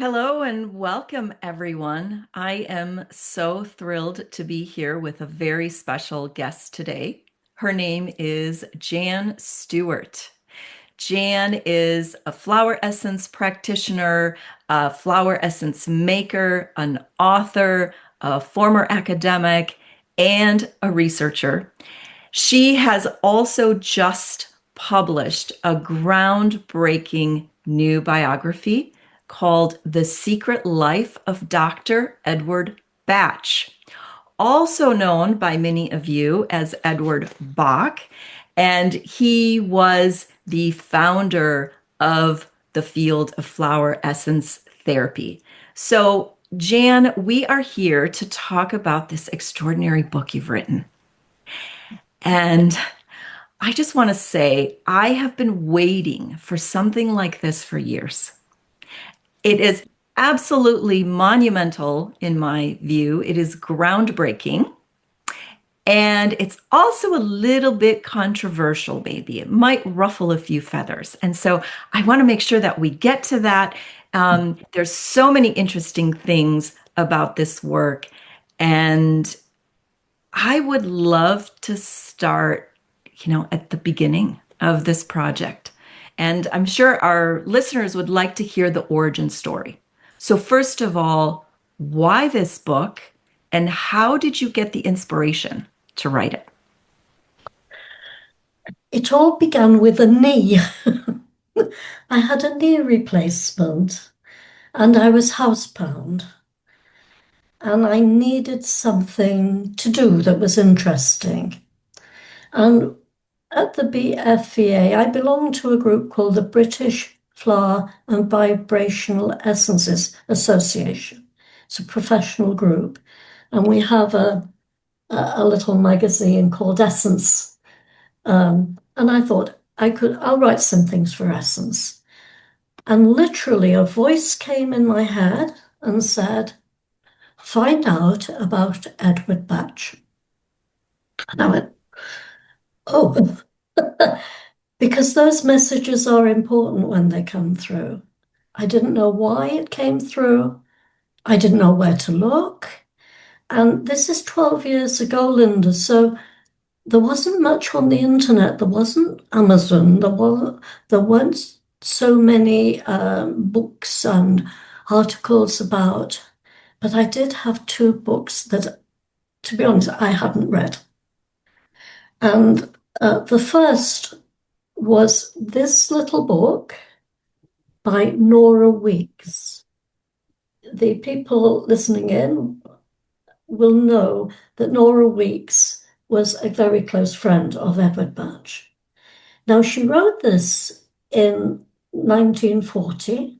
Hello and welcome, everyone. I am so thrilled to be here with a very special guest today. Her name is Jan Stewart. Jan is a flower essence practitioner, a flower essence maker, an author, a former academic, and a researcher. She has also just published a groundbreaking new biography called The Secret Life of Dr. Edward Bach, also known by many of you as Edward Bach. And he was the founder of the field of flower essence therapy. So, Jan, we are here to talk about this extraordinary book you've written. And I just want to say, I have been waiting for something like this for years. It is absolutely monumental in my view. It is groundbreaking. And it's also a little bit controversial, maybe. It might ruffle a few feathers. And so I want to make sure that we get to that. There's so many interesting things about this work. And I would love to start, at the beginning of this project. And I'm sure our listeners would like to hear the origin story. So, first of all, why this book and how did you get the inspiration to write it? It all began with a knee. I had a knee replacement and I was housebound and I needed something to do that was interesting. And at the BFVA, I belonged to a group called the British Flower and Vibrational Essences Association. It's a professional group. And we have a little magazine called Essence. And I thought I'll write some things for Essence. And literally a voice came in my head and said, find out about Edward Bach. And I went, oh, because those messages are important when they come through. I didn't know why it came through. I didn't know where to look. And this is 12 years ago, Linda. So there wasn't much on the internet. There wasn't Amazon. There weren't so many books and articles about. But I did have two books that, to be honest, I hadn't read. And the first was this little book by Nora Weeks. The people listening in will know that Nora Weeks was a very close friend of Edward Bach. Now, she wrote this in 1940,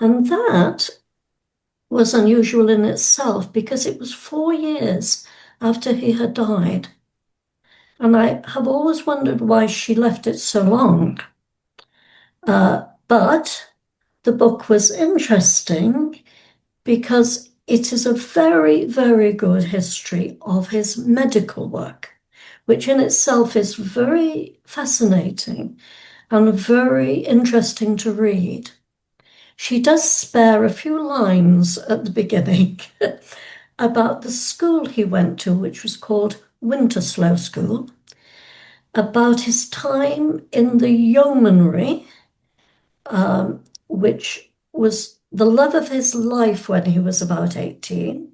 and that was unusual in itself because it was 4 years after he had died. And I have always wondered why she left it so long. But the book was interesting because it is a very, very good history of his medical work, which in itself is very fascinating and very interesting to read. She does spare a few lines at the beginning about the school he went to, which was called Winterslow School, about his time in the yeomanry, which was the love of his life when he was about 18.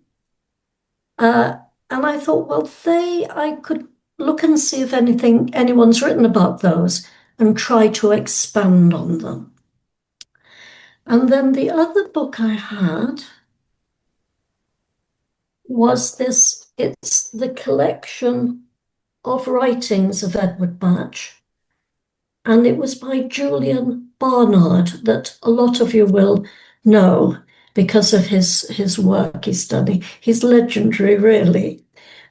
And I thought, well, I could look and see if anyone's written about those and try to expand on them. And then the other book I had was this, it's the collection of writings of Edward Bach. And it was by Julian Barnard that a lot of you will know because of his work he's done. He's legendary, really.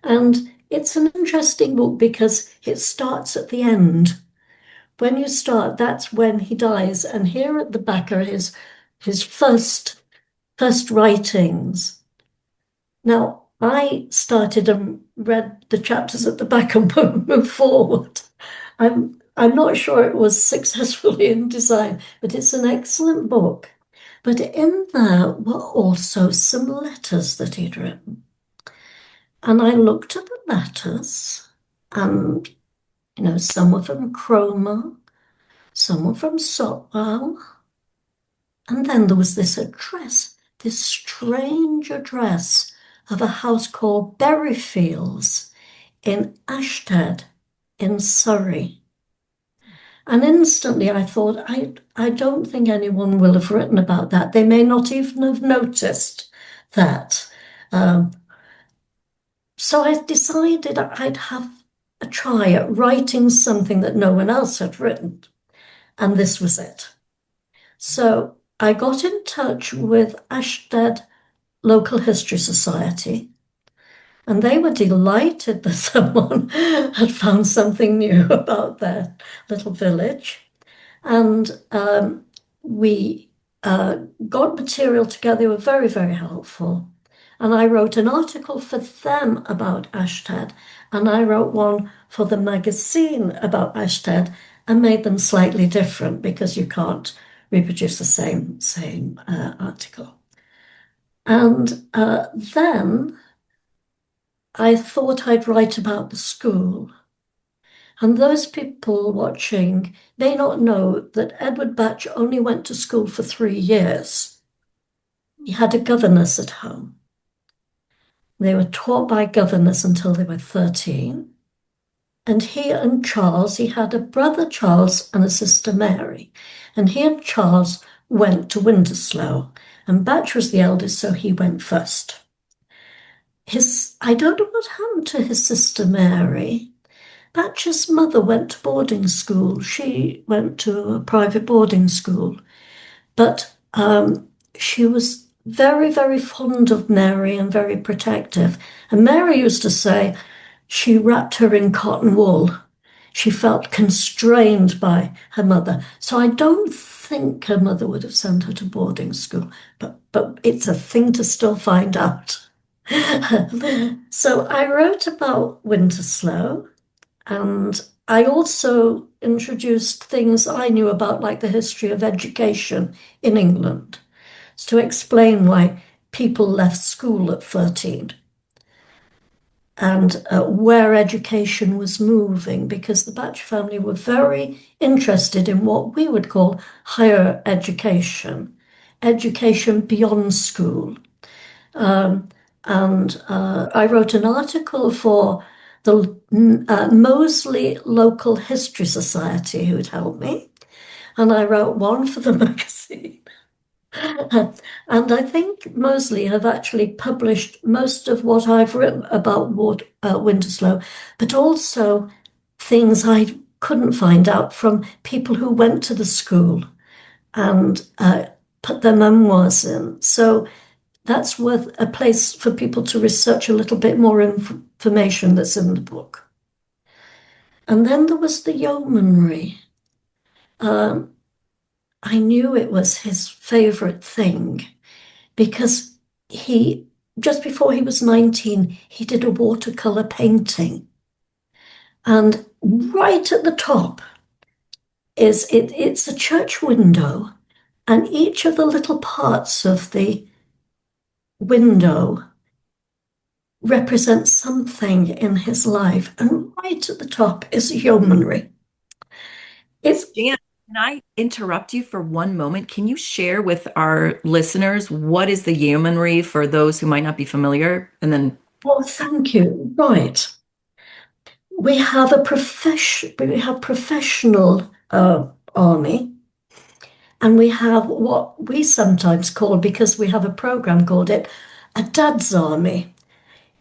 And it's an interesting book because it starts at the end. When you start, that's when he dies. And here at the back are his first writings. Now, I started and read the chapters at the back and moved forward. I'm not sure it was successfully in design, but it's an excellent book. But in there were also some letters that he'd written. And I looked at the letters, and, some were from Cromer, some were from Sotwell. And then there was this address, this strange address of a house called Berryfields in Ashted in Surrey. And instantly I thought, I don't think anyone will have written about that. They may not even have noticed that. Um, so I decided I'd have a try at writing something that no one else had written. And this was it. So I got in touch with Ashted Local History Society, and they were delighted that someone had found something new about their little village. And we got material together. They were very, very helpful. And I wrote an article for them about Ashted, and I wrote one for the magazine about Ashted and made them slightly different because you can't reproduce the same article. And then I thought I'd write about the school. And those people watching may not know that Edward Batch only went to school for 3 years. He had a governess at home. They were taught by governess until they were 13. And he and Charles, he had a brother Charles and a sister Mary. And he and Charles went to Winterslow. And Batch was the eldest, so he went first. I don't know what happened to his sister Mary. Batch's mother went to boarding school. She went to a private boarding school. But she was very, very fond of Mary and very protective. And Mary used to say she wrapped her in cotton wool. She felt constrained by her mother. So I don't think her mother would have sent her to boarding school, but it's a thing to still find out. So I wrote about Winterslow, and I also introduced things I knew about, like the history of education in England, to explain why people left school at 13 and where education was moving, because the Batch family were very interested in what we would call higher education, education beyond school. Um, and I wrote an article for the Moseley Local History Society, who'd helped me, and I wrote one for the magazine. And I think Moseley have actually published most of what I've written about Winterslow, but also things I couldn't find out from people who went to the school and put their memoirs in. So that's worth a place for people to research a little bit more information that's in the book. And then there was the yeomanry. Um, I knew it was his favorite thing because just before he was 19, he did a watercolor painting. And right at the top it's a church window, and each of the little parts of the window represents something in his life. And right at the top is yeomanry. It's Jan, can I interrupt you for one moment? Can you share with our listeners what is the yeomanry for those who might not be familiar? And then, Oh, thank you. Right. We have professional army, and we have what we sometimes call, because we have a program called it, a dad's army.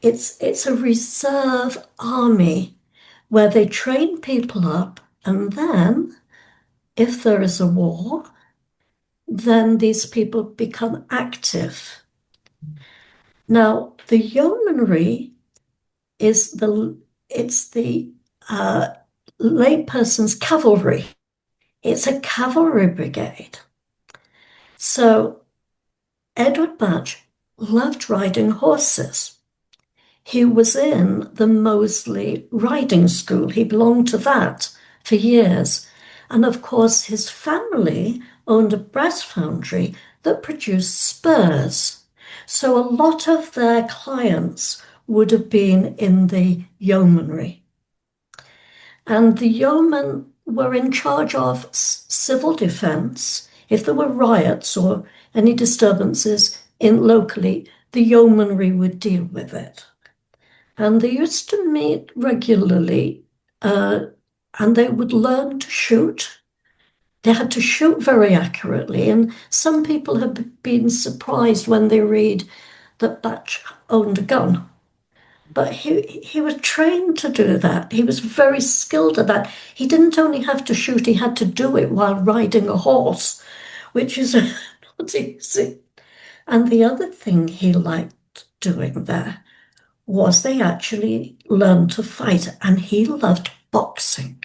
It's a reserve army where they train people up, and then if there is a war, then these people become active. Now, the yeomanry is it's the layperson's cavalry. It's a cavalry brigade. So Edward Batch loved riding horses. He was in the Moseley riding school. He belonged to that for years. And of course, his family owned a brass foundry that produced spurs. So a lot of their clients would have been in the yeomanry. And the yeomen were in charge of civil defense. If there were riots or any disturbances in locally, the yeomanry would deal with it. And they used to meet regularly, uh, and they would learn to shoot. They had to shoot very accurately, and some people have been surprised when they read that Bach owned a gun. But he was trained to do that. He was very skilled at that. He didn't only have to shoot, he had to do it while riding a horse, which is not easy. And the other thing he liked doing there was they actually learned to fight, and he loved boxing.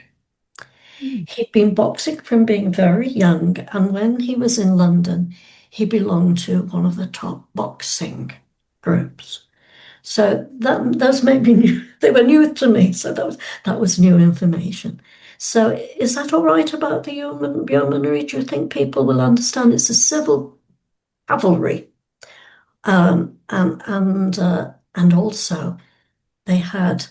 Mm. He'd been boxing from being very young, and when he was in London, he belonged to one of the top boxing groups. So those made me new. They were new to me, so that was new information. So is that all right about the yeomanry? Do you think people will understand it's a civil cavalry? And also they had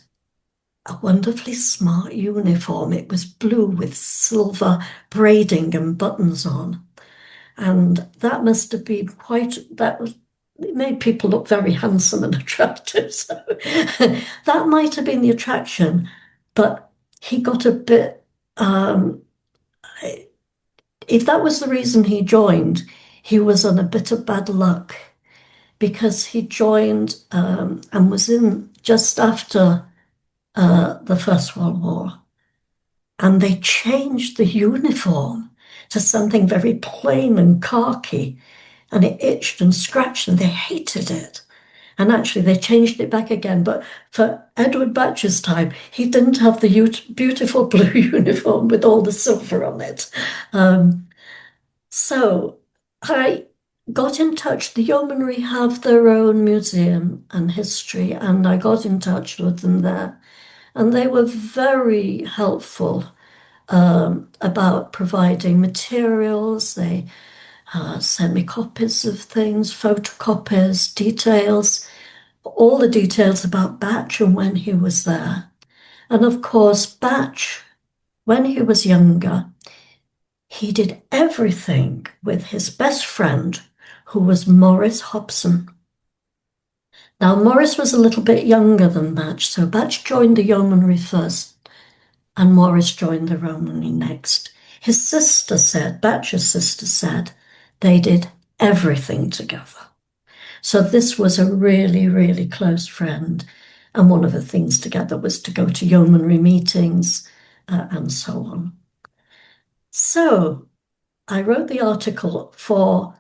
a wonderfully smart uniform. It was blue with silver braiding and buttons on. And that must have been it made people look very handsome and attractive. So that might have been the attraction, but he got a bit, if that was the reason he joined, he was on a bit of bad luck because he joined and was in just after the First World War. And they changed the uniform to something very plain and khaki, and it itched and scratched, and they hated it. And actually, they changed it back again. But for Edward Batcher's time, he didn't have the beautiful blue uniform with all the silver on it. So I got in touch. The Yeomanry have their own museum and history, and I got in touch with them there. And they were very helpful about providing materials. They sent me copies of things, photocopies, details, all the details about Bach and when he was there. And of course, Bach, when he was younger, he did everything with his best friend, who was Morris Hobson. Now, Morris was a little bit younger than Bach, so Bach joined the yeomanry first, and Morris joined the yeomanry next. His sister said, Bach's sister said, they did everything together. So this was a really, really close friend. And one of the things together was to go to yeomanry meetings and so on. So I wrote the article for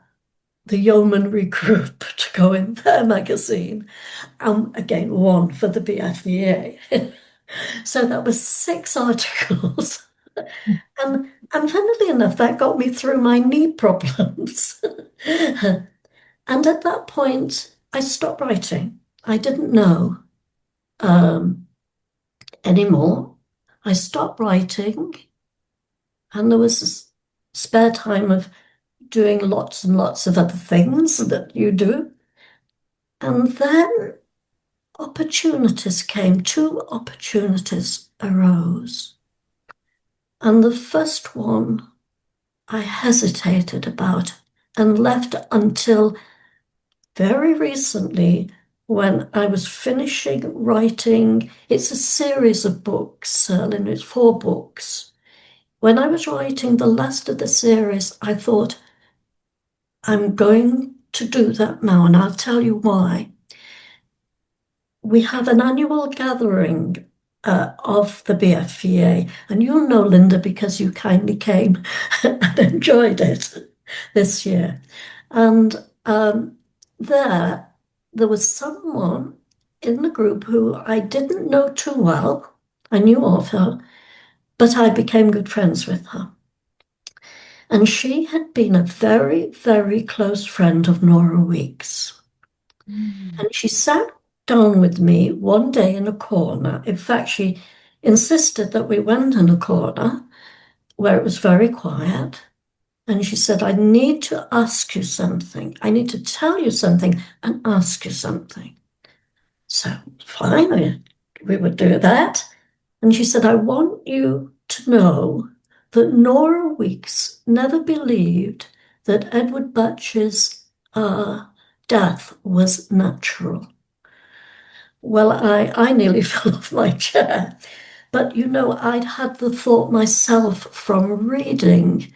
the yeomanry group to go in their magazine. Again, one for the BFEA. So that was 6 articles. And funnily enough, that got me through my knee problems. And at that point, I stopped writing. I didn't know anymore. I stopped writing, and there was this spare time of doing lots and lots of other things that you do. And then opportunities came, two opportunities arose. And the first one I hesitated about and left until very recently when I was finishing writing. It's a series of books, and it's 4 books. When I was writing the last of the series, I thought, I'm going to do that now, and I'll tell you why. We have an annual gathering of the BFVA, and you'll know, Linda, because you kindly came and enjoyed it this year. And there was someone in the group who I didn't know too well. I knew of her, but I became good friends with her. And she had been a very, very close friend of Nora Weeks. Mm. And she sat down with me one day in a corner. In fact, she insisted that we went in a corner where it was very quiet. And she said, I need to ask you something. I need to tell you something and ask you something. So, fine, we would do that. And she said, I want you to know that Nora Weeks never believed that Edward Batch's death was natural. Well, I nearly fell off my chair. But you know, I'd had the thought myself from reading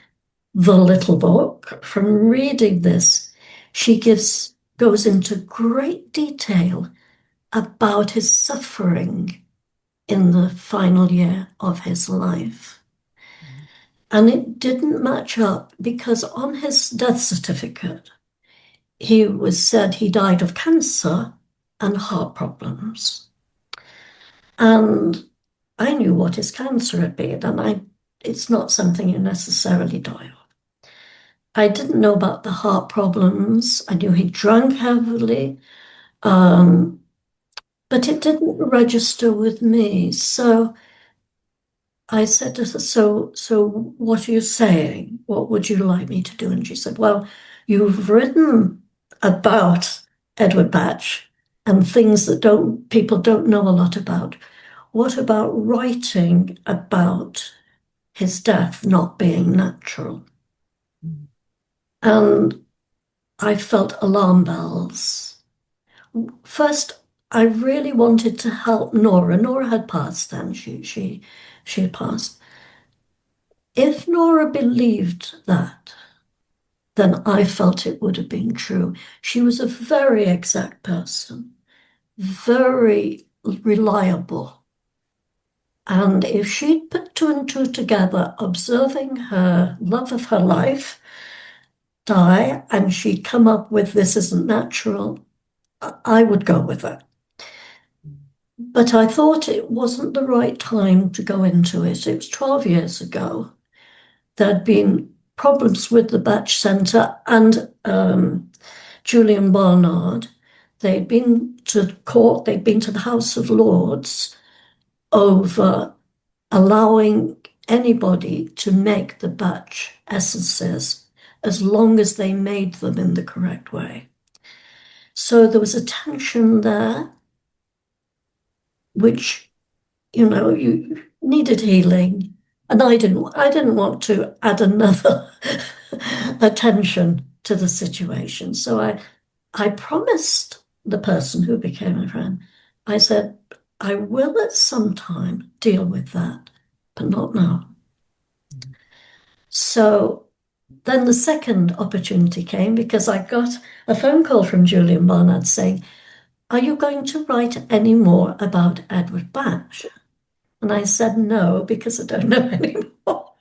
the little book, from reading this. She goes into great detail about his suffering in the final year of his life. And it didn't match up because on his death certificate, he was said he died of cancer and heart problems. And I knew what his cancer had been, and it's not something you necessarily die of. I didn't know about the heart problems. I knew he drank heavily, um, but it didn't register with me. So I said to her, so what are you saying? What would you like me to do? And she said, well, you've written about Edward Batch and things that people don't know a lot about. What about writing about his death not being natural? And I felt alarm bells. First, I really wanted to help Nora. Nora had passed then. She had passed. If Nora believed that, then I felt it would have been true. She was a very exact person, very reliable. And if she'd put two and two together, observing her love of her life die, and she'd come up with this isn't natural, I would go with it. But I thought it wasn't the right time to go into it. It was 12 years ago. There'd been problems with the Batch Centre and Julian Barnard. They'd been to court, they'd been to the House of Lords over allowing anybody to make the Batch essences as long as they made them in the correct way. So there was a tension there, which, you needed healing. And I didn't want to add another attention to the situation. So I promised the person who became a friend, I said, I will at some time deal with that, but not now. So then the second opportunity came because I got a phone call from Julian Barnard saying, are you going to write any more about Edward Batch? And I said no, because I don't know anymore.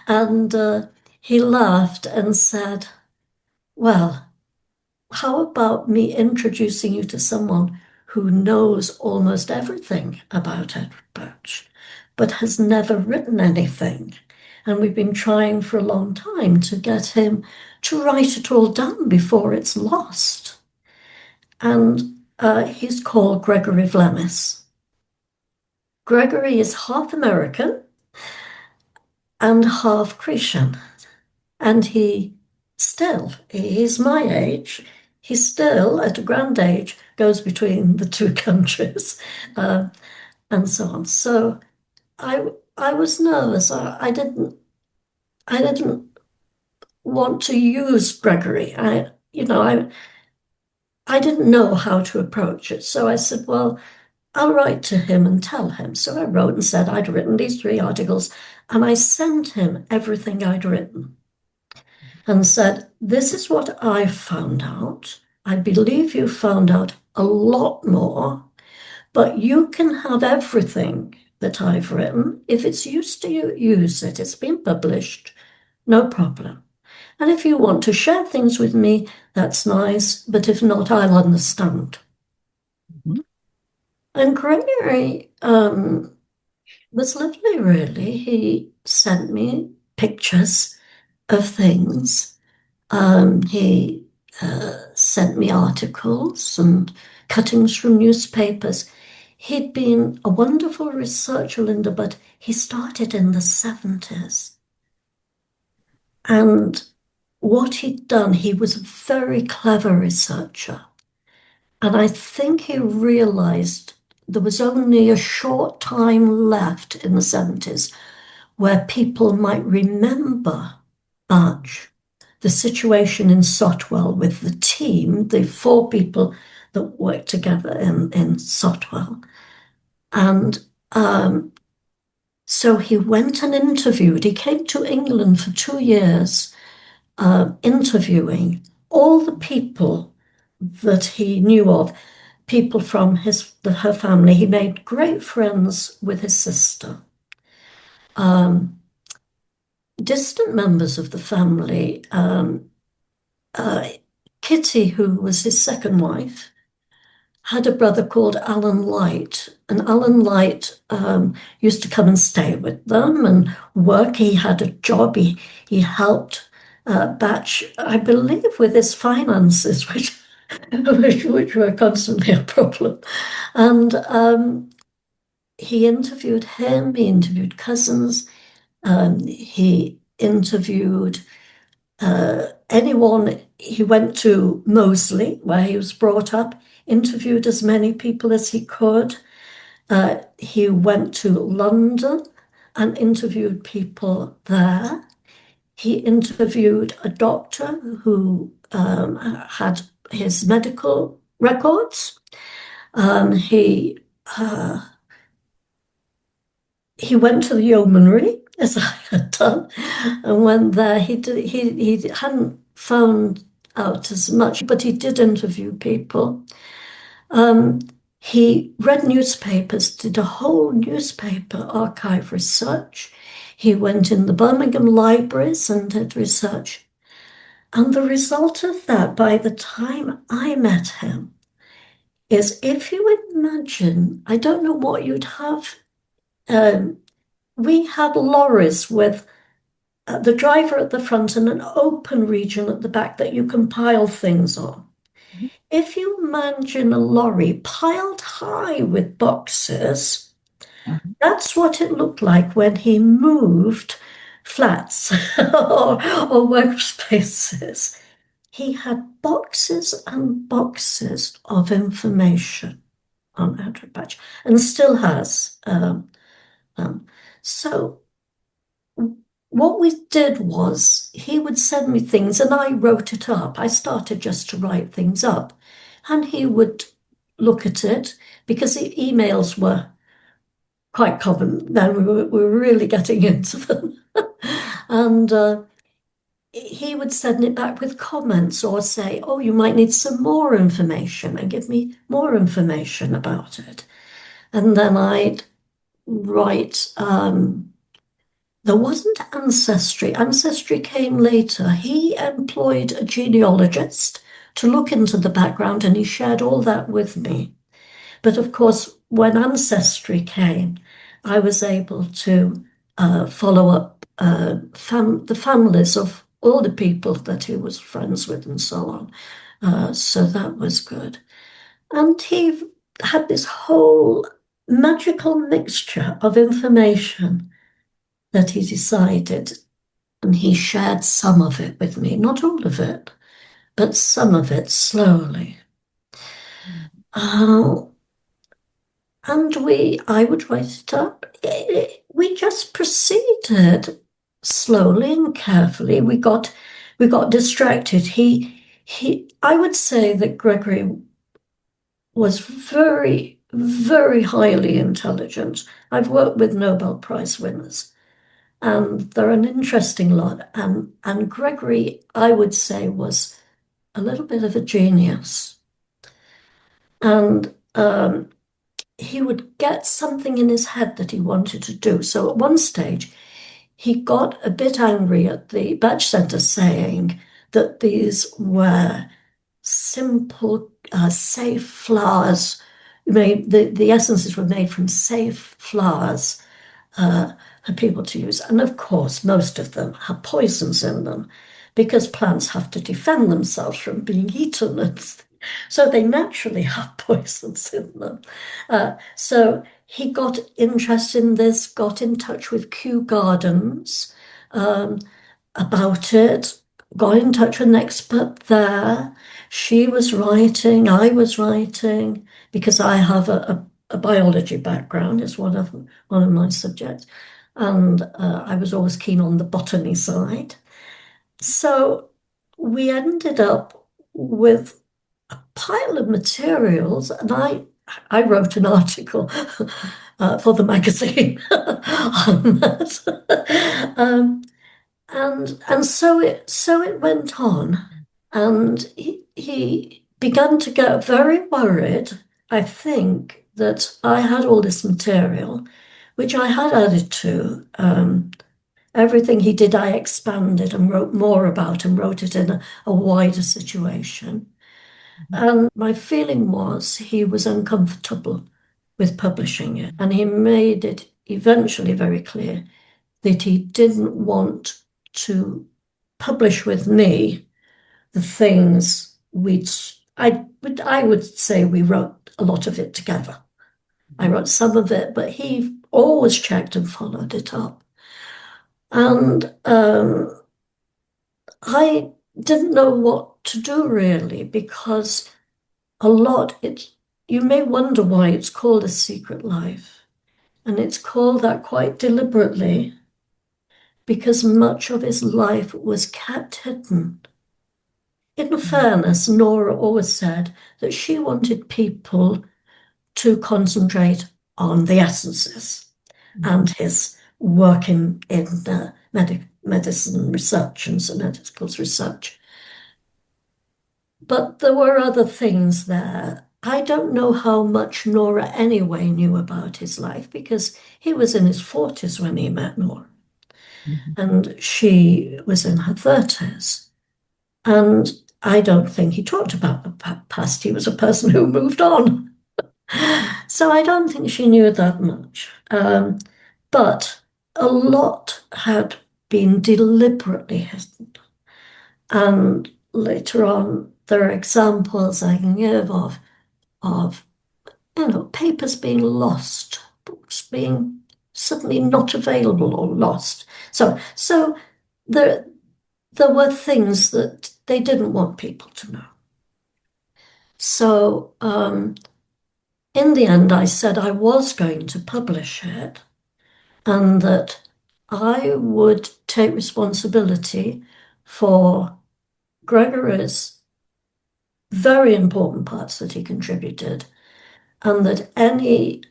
And he laughed and said, well, how about me introducing you to someone who knows almost everything about Edward Birch, but has never written anything? And we've been trying for a long time to get him to write it all down before it's lost. And he's called Gregory Vlemis. Gregory is half American and half Cretan. And he's my age, he still, at a grand age, goes between the two countries and so on. So I was nervous. I didn't want to use Gregory. I didn't know how to approach it. So I said, well, I'll write to him and tell him. So I wrote and said I'd written these 3 articles, and I sent him everything I'd written and said, this is what I found out. I believe you found out a lot more, but you can have everything that I've written. If it's used to you, use it. It's been published, no problem. And if you want to share things with me, that's nice, but if not, I'll understand. Mhm. And Gregory was lovely, really. He sent me pictures of things. He sent me articles and cuttings from newspapers. He'd been a wonderful researcher, Linda, but he started in the 70s. And what he'd done, he was a very clever researcher. And I think he realized there was only a short time left in the 70s where people might remember Bach, the situation in Sotwell with the team, the four people that worked together in Sotwell. And so he went and interviewed. He came to England for 2 years, interviewing all the people that he knew of, people from her family. He made great friends with his sister. Um, Distant members of the family, uh, Kitty, who was his second wife, had a brother called Alan Light, and Alan Light used to come and stay with them and work. He had a job. He helped Batch, I believe, with his finances, which were constantly a problem. And he interviewed him. He interviewed cousins. He interviewed anyone. He went to Moseley, where he was brought up, interviewed as many people as he could. He went to London and interviewed people there. He interviewed a doctor who had his medical records. He he went to the yeomanry, as I had done, and went there. He hadn't found out as much, but he did interview people. Um, he read newspapers, did a whole newspaper archive research. He went in the Birmingham libraries and did research. And the result of that, by the time I met him, is if you imagine, I don't know what you'd have. Um, we had lorries with the driver at the front and an open region at the back that you can pile things on. If you imagine a lorry piled high with boxes, Mhm. that's what it looked like when he moved flats or workspaces. He had boxes and boxes of information on Edward Batch and still has. Um, so what we did was he would send me things and I wrote it up. I started just to write things up and he would look at it because the emails were quite common. Then we were really getting into them. And he would send it back with comments or say, oh, you might need some more information and give me more information about it. And then I'd write, there wasn't ancestry. Ancestry came later. He employed a genealogist to look into the background and he shared all that with me. But of course, when ancestry came, I was able to follow up the families of all the people that he was friends with and so on. So that was good. And he had this whole magical mixture of information that he decided, and he shared some of it with me, not all of it, but some of it slowly. Uh, and I would write it up. We just proceeded slowly and carefully. We got distracted. I would say that Gregory was very, very highly intelligent. I've worked with Nobel Prize winners, and they're an interesting lot. And Gregory, I would say, was a little bit of a genius. And he would get something in his head that he wanted to do. So at one stage, he got a bit angry at the Batch Centre saying that these were simple, safe flowers. The essences were made from safe flowers for people to use. And of course, most of them have poisons in them because plants have to defend themselves from being eaten. So they naturally have poisons in them. So he got interested in this, got in touch with Kew Gardens, um, about it, got in touch with an expert there. She was writing, I was writing, because I have a biology background, is one of my subjects. And I was always keen on the botany side. So we ended up with a pile of materials, and I wrote an article for the magazine on that. And so it went on, and he began to get very worried. I think that I had all this material, which I had added to. Everything he did, I expanded and wrote more about and wrote it in a wider situation. And my feeling was he was uncomfortable with publishing it, and he made it eventually very clear that he didn't want to publish with me the things I would say we wrote a lot of it together. I wrote some of it, but he always checked and followed it up. And I didn't know what to do really, because a lot it's you may wonder why it's called A Secret Life. And it's called that quite deliberately because much of his life was kept hidden. In fairness, Nora always said that she wanted people to concentrate on the essences and his work in medicine research and medical research. But there were other things there. I don't know how much Nora anyway knew about his life because he was in his 40s when he met Nora and she was in her 30s. And I don't think he talked about the past. He was a person who moved on. So I don't think she knew that much. But a lot had been deliberately hidden. And later on, there are examples I can give of papers being lost, books being suddenly not available or lost. So there there were things that they didn't want people to know. So in the end, I said I was going to publish it and that I would take responsibility for Gregory's very important parts that he contributed, and that any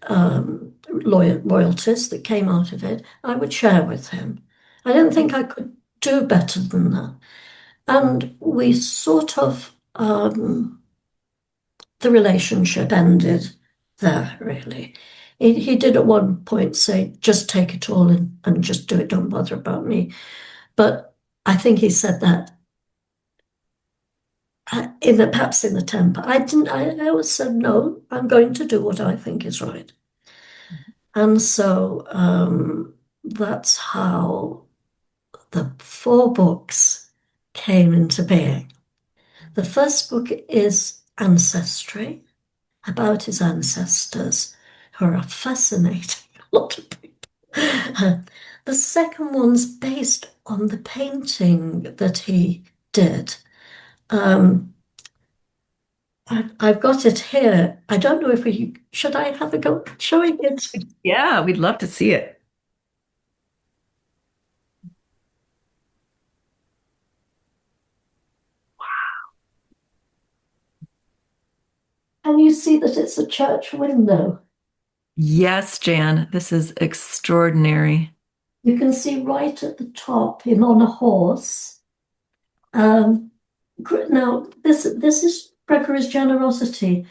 royalties that came out of it, I would share with him. I didn't think I could do better than that. And we sort of, the relationship ended there, really. He did at one point say, just take it all and just do it, don't bother about me. But I think he said that perhaps in the temper. I always said, no, I'm going to do what I think is right. And so that's how the 4 books came into being. The first book is Ancestry, about his ancestors, who are fascinating, a lot of people. The second one's based on the painting that he did. I've got it here. I don't know if should I have a go showing it? Yeah, we'd love to see it. And you see that it's a church window. Yes, Jan, this is extraordinary. You can see right at the top him on a horse. Um, now, this is Gregory's generosity.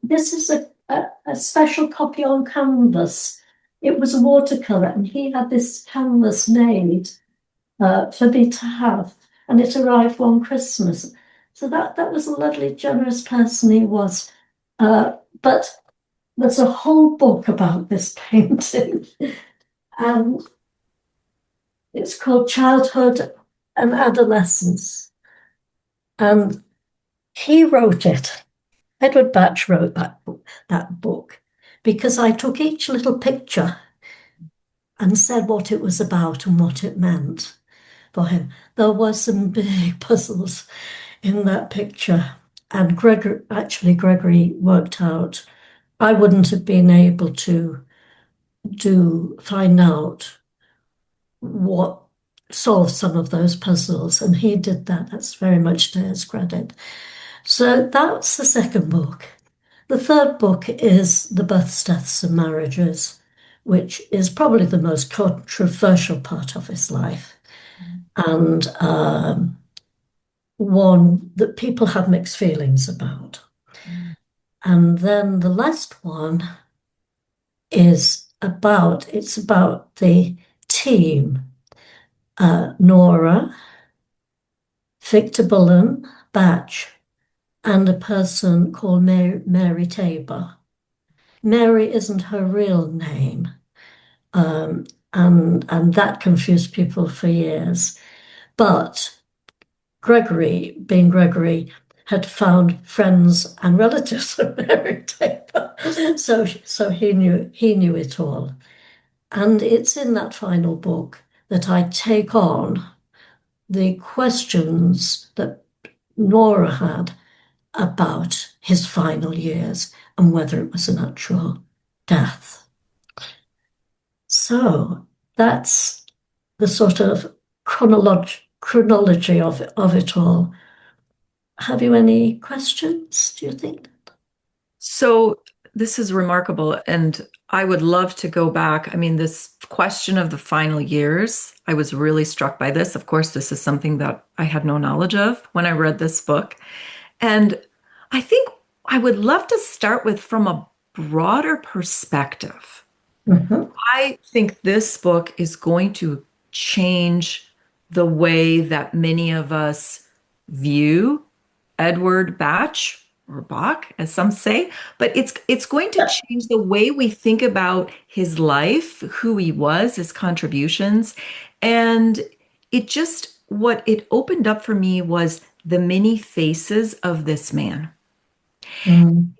This is a special copy on canvas. It was a watercolor, and he had this canvas made for me to have, and it arrived one Christmas. So that was a lovely, generous person he was. But there's a whole book about this painting, and it's called Childhood and Adolescence. And he wrote it. Edward Bach wrote that book because I took each little picture and said what it was about and what it meant. for him. There were some big puzzles in that picture. And Gregory worked out. I wouldn't have been able to find out what solved some of those puzzles, and he did that. That's very much to his credit. So that's the second book. The third book is The Births, Deaths, and Marriages, which is probably the most controversial part of his life, and one that people have mixed feelings about. And then the last one it's about the team, Nora, Victor Bullen, Batch, and a person called Mary Tabor. Mary isn't her real name, um, and that confused people for years. But Gregory, being Gregory, had found friends and relatives of Mary Tabor, so he knew it all. And it's in that final book that I take on the questions that Nora had about his final years and whether it was a natural death. So that's the sort of chronology of it all. Have you any questions, do you think? So this is remarkable, and I would love to go back. I mean, this question of the final years, I was really struck by this. Of course, this is something that I had no knowledge of when I read this book. And I think I would love to start with from a broader perspective. Mhm. I think this book is going to change the way that many of us view Edward Bach or Bach, as some say, but it's going to change the way we think about his life, who he was, his contributions, and it just what it opened up for me was the many faces of this man. Mm,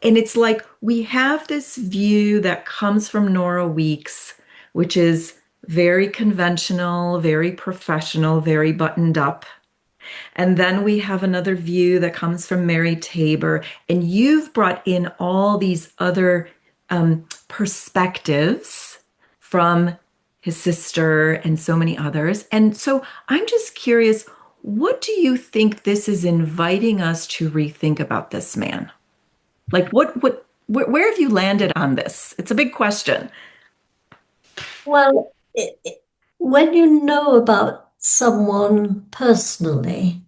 And it's like we have this view that comes from Nora Weeks, which is very conventional, very professional, very buttoned up. And then we have another view that comes from Mary Tabor. And you've brought in all these other perspectives from his sister and so many others. And so I'm just curious, what do you think this is inviting us to rethink about this man? Like where have you landed on this? It's a big question. well, when you know about someone personally,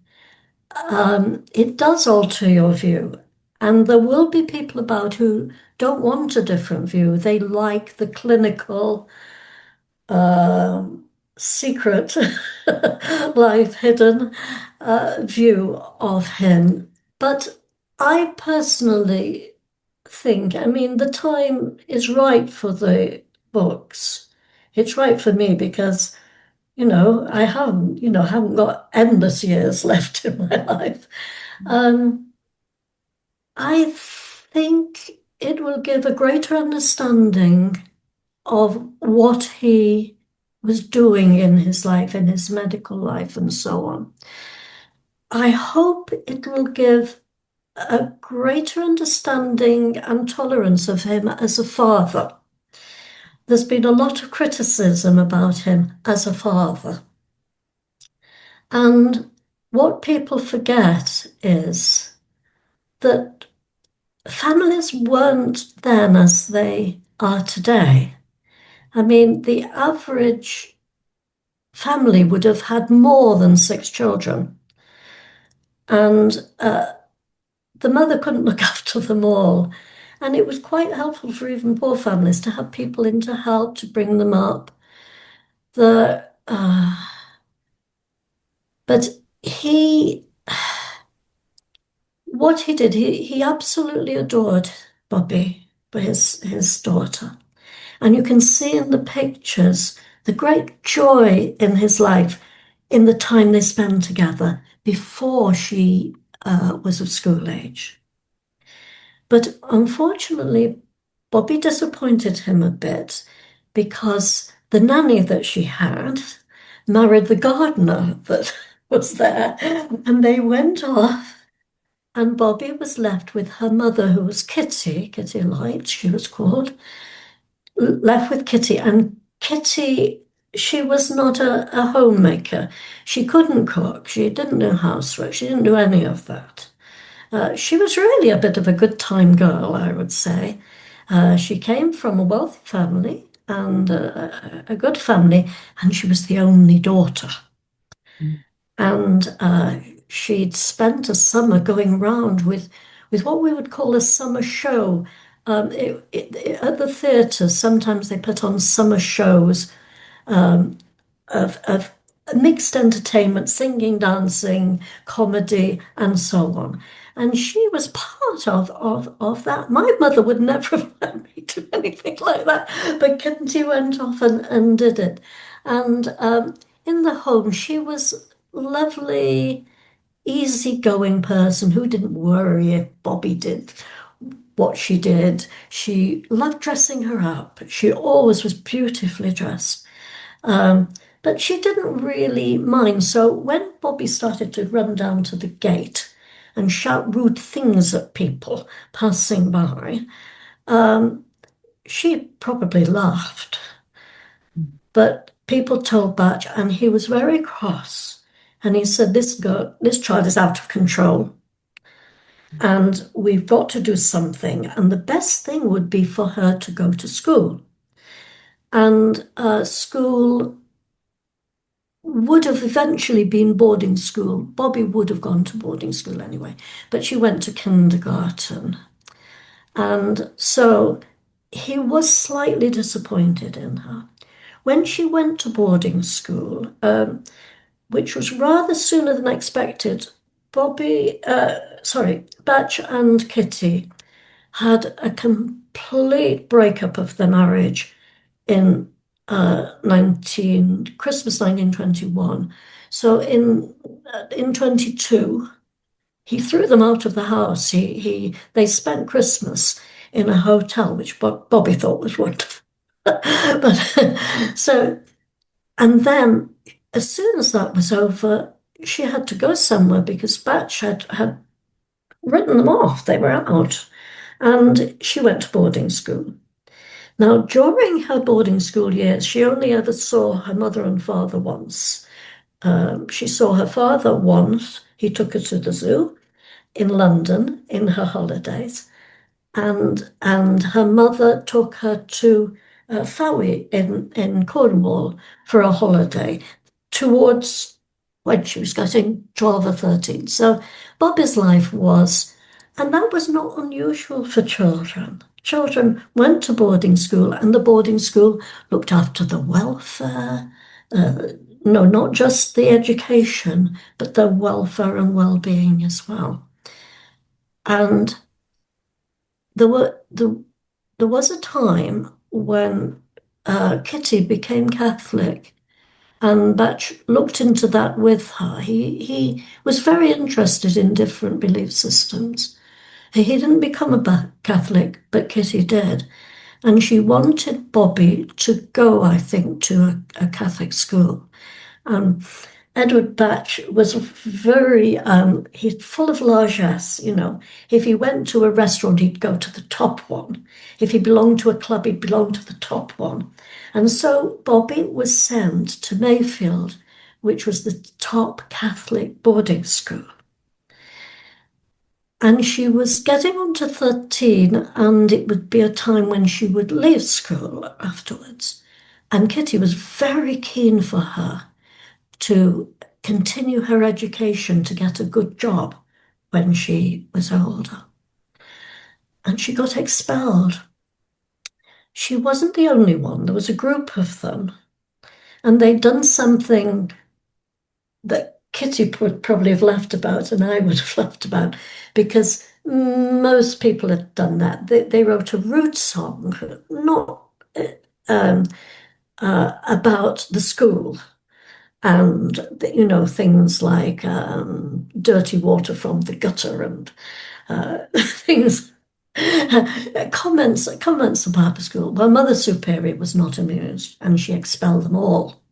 it does alter your view. And there will be people about who don't want a different view. They like the clinical, um secret, life hidden view of him. But I personally think, I mean, the time is right for the books. It's right for me because, I haven't got endless years left in my life. Um, I think it will give a greater understanding of what he was doing in his life, in his medical life, and so on. I hope it will give a greater understanding and tolerance of him as a father. There's been a lot of criticism about him as a father. And what people forget is that families weren't then as they are today. I mean, the average family would have had more than six children, and the mother couldn't look after them all. And it was quite helpful for even poor families to have people in to help to bring them up. The but he, what he did, he absolutely adored Bobby, his daughter. And you can see in the pictures the great joy in his life in the time they spent together before she was of school age. But unfortunately, Bobby disappointed him a bit because the nanny that she had married the gardener that was there. And they went off, and Bobby was left with her mother, who was Kitty, Kitty Light, she was called, left with Kitty. And Kitty, she was not a homemaker. She couldn't cook, she didn't do housework, she didn't do any of that. She was really a bit of a good time girl, I would say. She came from a wealthy family and a good family, and she was the only daughter. And she'd spent a summer going around with what we would call a summer show. At the theatre, sometimes they put on summer shows of mixed entertainment, singing, dancing, comedy, and so on. And she was part of that. My mother would never have let me do anything like that, but Kitty went off and did it. And in the home, she was lovely, easygoing person who didn't worry if Bobby did what she did. She loved dressing her up. She always was beautifully dressed. Um, but she didn't really mind. So when Bobby started to run down to the gate and shout rude things at people passing by, um, she probably laughed. But people told Bach, and he was very cross. And he said, this child is out of control, and we've got to do something. And the best thing would be for her to go to school. And school would have eventually been boarding school. Bobby would have gone to boarding school anyway, but she went to kindergarten. And so he was slightly disappointed in her. When she went to boarding school, which was rather sooner than expected, Batch and Kitty had a complete breakup of their marriage in Christmas 1921. So in 22, he threw them out of the house. They spent Christmas in a hotel, which Bobby thought was wonderful. But so, and then as soon as that was over, she had to go somewhere because Batch had written them off. They were out. And she went to boarding school. Now, during her boarding school years, she only ever saw her mother and father once. She saw her father once. He took her to the zoo in London in her holidays, and her mother took her to Fowey in Cornwall for a holiday towards when she was getting 12 or 13. So Bobby's life was, and that was not unusual for children. Children went to boarding school, and the boarding school looked after the welfare. No, not just the education, but their welfare and well-being as well. And there were there was a time when Kitty became Catholic, and Batch looked into that with her. He was very interested in different belief systems. He didn't become a Catholic, but Kitty did. And she wanted Bobby to go, I think, to a Catholic school. Um, Edward Batch was very, he's full of largesse, you know. If he went to a restaurant, he'd go to the top one. If he belonged to a club, he'd belong to the top one. And so Bobby was sent to Mayfield, which was the top Catholic boarding school. And she was getting on to 13, and it would be a time when she would leave school afterwards. And Kitty was very keen for her to continue her education to get a good job when she was older. And she got expelled. She wasn't the only one, there was a group of them, and they'd done something that Kitty would probably have laughed about, and I would have laughed about, because most people had done that. They wrote a rude song, not um, about the school, and things like dirty water from the gutter and things. comments about the school. Well, Mother Superior was not amused, and she expelled them all.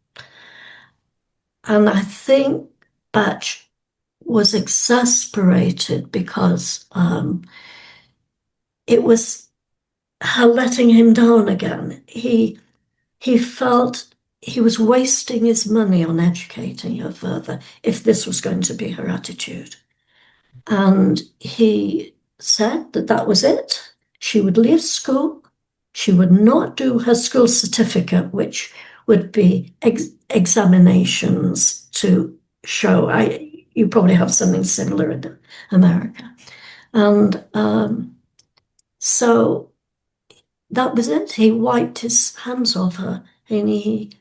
And I think Batch was exasperated because it was her letting him down again. He felt he was wasting his money on educating her further if this was going to be her attitude. And he said that that was it. She would leave school. She would not do her school certificate, which would be examinations to show. You probably have something similar in America. And so that was it. He wiped his hands off her and he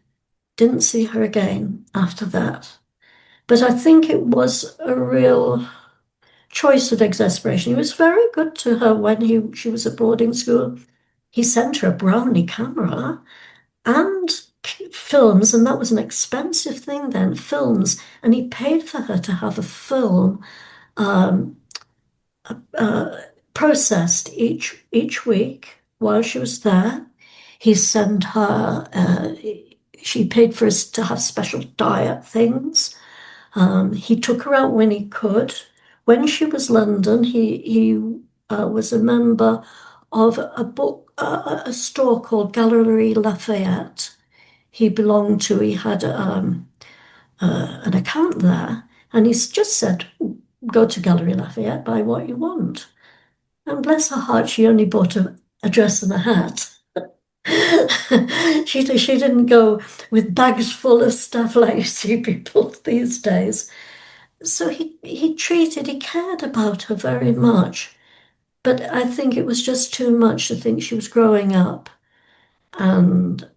didn't see her again after that. But I think it was a real choice of exasperation. He was very good to her when she was at boarding school. He sent her a Brownie camera and films, and that was an expensive thing then, films. And he paid for her to have a film um, uh, processed each week while she was there. He sent her. She paid for us to have special diet things. He took her out when he could. When she was London, he was a member of a store called Gallery Lafayette. He belonged to. He had an account there, and he's just said, "Go to Gallery Lafayette, buy what you want." And bless her heart, she only bought a dress and a hat. She didn't go with bags full of stuff like you see people these days. So he cared about her very much. But I think it was just too much to think she was growing up and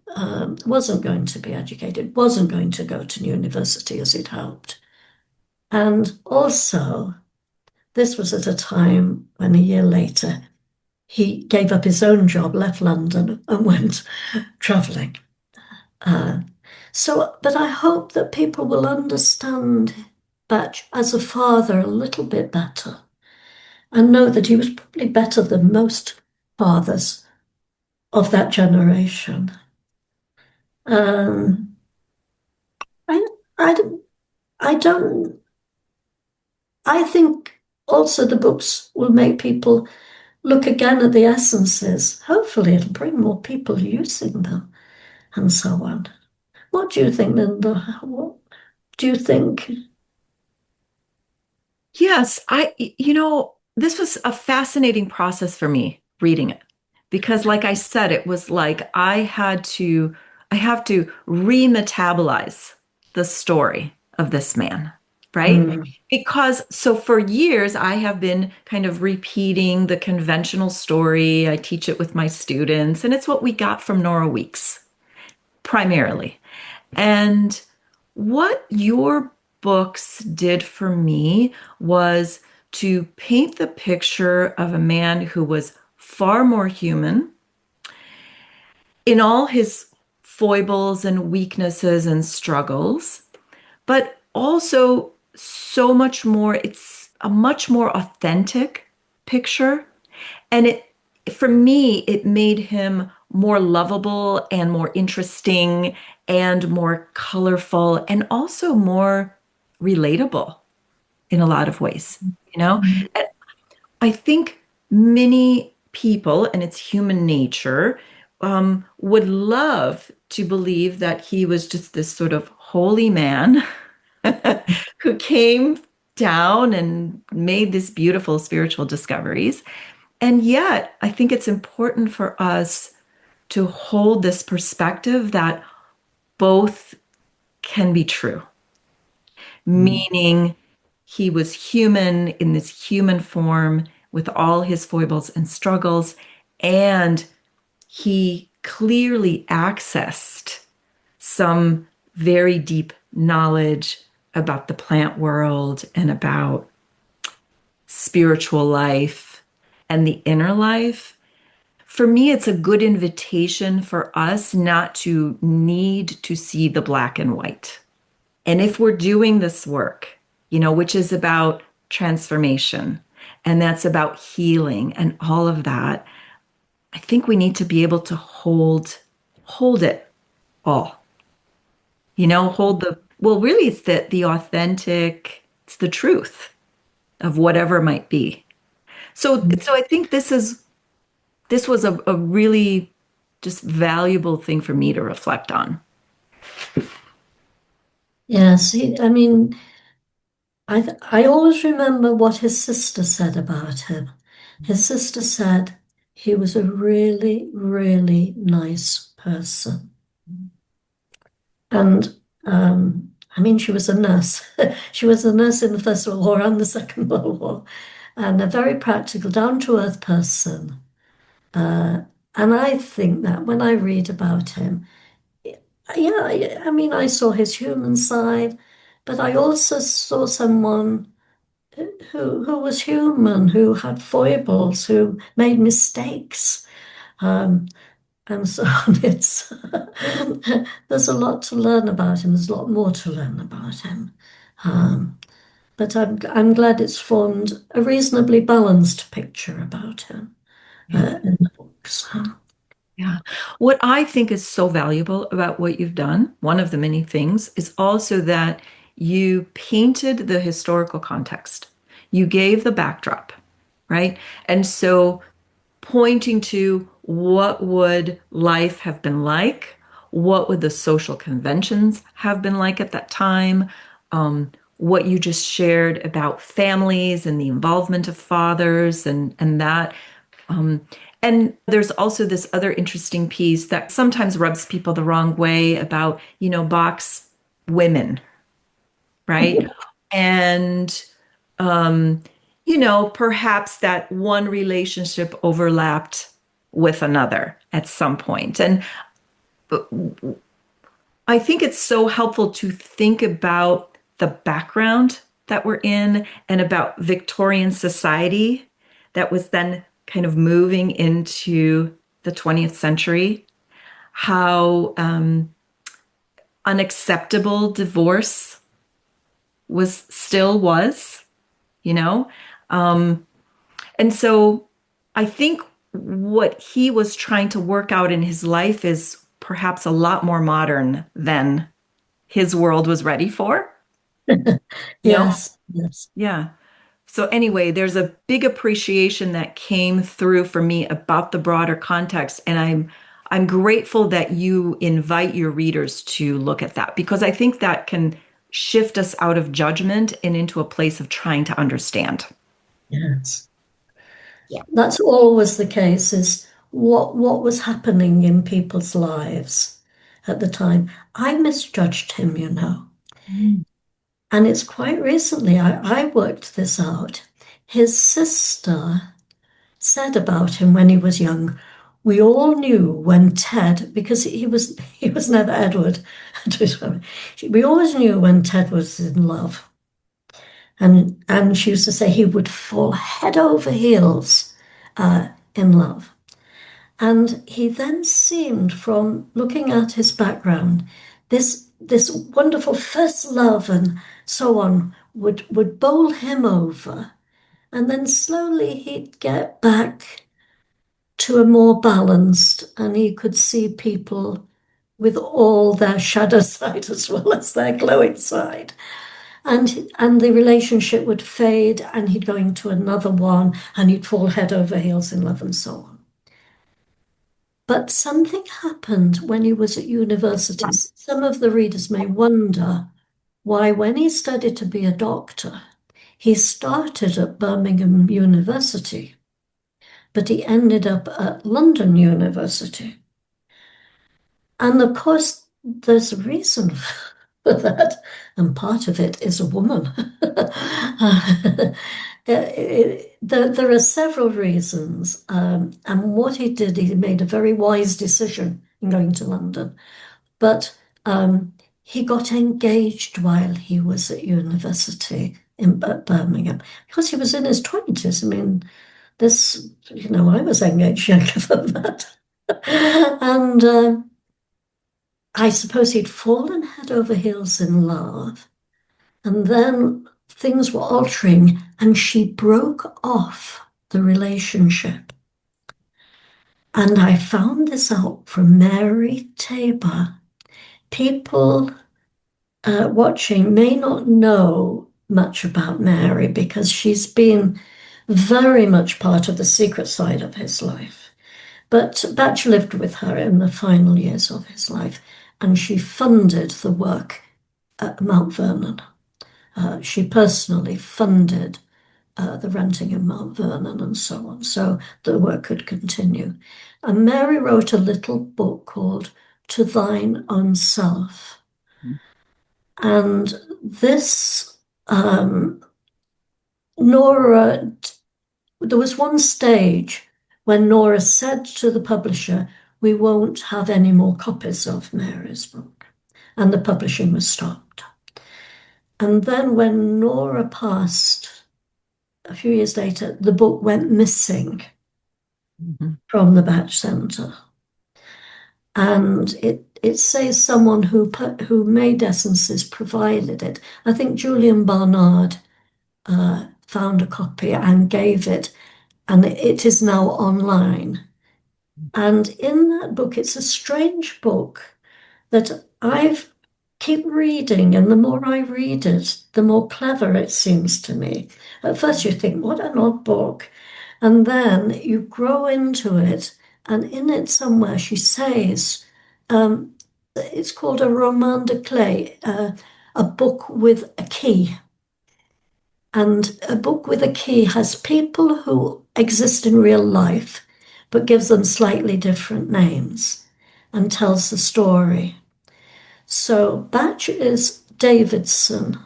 wasn't going to be educated, wasn't going to go to university as it hoped. And also, this was at a time when a year later he gave up his own job, left London, and went traveling. Uh, but I hope that people will understand Batch as a father a little bit better and know that he was probably better than most fathers of that generation. Um, I, I, I don't, I think also the books will make people look again at the essences. Hopefully, it'll bring more people using them and so on. What do you think, Linda? What do you think? Yes, this was a fascinating process for me reading it because like I said, it was like I have to remetabolize the story of this man, right? Mm, Because so for years I have been kind of repeating the conventional story. I teach it with my students, and it's what we got from Nora Weeks primarily. And what your books did for me was to paint the picture of a man who was far more human in all his foibles and weaknesses and struggles, but also so much more, it's a much more authentic picture. And for me, it made him more lovable and more interesting and more colorful and also more relatable in a lot of ways, you know? And I think many people, and it's human nature, would love to believe that he was just this sort of holy man who came down and made these beautiful spiritual discoveries. And yet, I think it's important for us to hold this perspective that both can be true, mm, meaning he was human in this human form with all his foibles and struggles, and he clearly accessed some very deep knowledge about the plant world and about spiritual life and the inner life. For me, it's a good invitation for us not to need to see the black and white. And if we're doing this work, which is about transformation and that's about healing and all of that, I think we need to be able to hold it all. Hold Well, really, it's the authentic, it's the truth of whatever might be. So I think this was a really just valuable thing for me to reflect on. Yes, I mean, I always remember what his sister said about him. His sister said he was a really, really nice person. And I mean, she was a nurse. She was a nurse in the First World War and the Second World War, and a very practical, down-to-earth person. Uh, and I think that when I read about him, yeah, I mean, I saw his human side, but I also saw someone who was human, who had foibles, who made mistakes. Um, and so it's there's a lot to learn about him. There's a lot more to learn about him. Um, but I'm glad it's formed a reasonably balanced picture about him Yeah. in the books. Yeah. What I think is so valuable about what you've done, one of the many things, is also that you painted the historical context. You gave the backdrop, right? And so pointing to what would life have been like, what would the social conventions have been like at that time, what you just shared about families and the involvement of fathers and that. Um, and there's also this other interesting piece that sometimes rubs people the wrong way about, Bach's women, right? And, um, perhaps that one relationship overlapped with another at some point. And I think it's so helpful to think about the background that we're in and about Victorian society that was then kind of moving into the 20th century, how unacceptable divorce was, you know? Um, and so I think what he was trying to work out in his life is perhaps a lot more modern than his world was ready for, you know? Yes, yes, Yeah. So anyway, there's a big appreciation that came through for me about the broader context, and I'm grateful that you invite your readers to look at that because I think that can shift us out of judgment and into a place of trying to understand. yes. Yeah. That's always the case, is what was happening in people's lives at the time. I misjudged him, you know. Mm. And it's quite recently I worked this out. His sister said about him when he was young, we all knew when Ted, because he was never Edward. We always knew when Ted was in love. And she used to say he would fall head over heels in love. And he then seemed, from looking at his background, this wonderful first love and so on would bowl him over. And then slowly he'd get back to a more balanced, and he could see people with all their shadow side as well as their glowing side. And the relationship would fade, and he'd go into another one, and he'd fall head over heels in love and so on. But something happened when he was at university. Some of the readers may wonder why, when he studied to be a doctor, he started at Birmingham University, but he ended up at London University. And of course, there's a reason for that, and part of it is a woman. There are several reasons, and what he did, he made a very wise decision in going to London. But he got engaged while he was at university in Birmingham because he was in his 20s. I mean, I was engaged younger than that. And I suppose he'd fallen head over heels in love. And then things were altering, and she broke off the relationship. And I found this out from Mary Tabor. People watching may not know much about Mary because she's been very much part of the secret side of his life. But Bach lived with her in the final years of his life, and she funded the work at Mount Vernon. She personally funded the renting of Mount Vernon and so on, so the work could continue. And Mary wrote a little book called To Thine Own Self. And this, Nora, there was one stage when Nora said to the publisher, "We won't have any more copies of Mary's book." And the publishing was stopped. And then when Nora passed a few years later, the book went missing Mhm. from the Batch Centre. And it says someone who made essences provided it. I think Julian Barnard found a copy and gave it, and it is now online. And in that book, it's a strange book that I've keep reading, and the more I read it, the more clever it seems to me. At first, you think, what an odd book. And then you grow into it, and in it somewhere she says, it's called a roman de clé, a book with a key. And a book with a key has people who exist in real life, but gives them slightly different names and tells the story. So Batch is Davidson,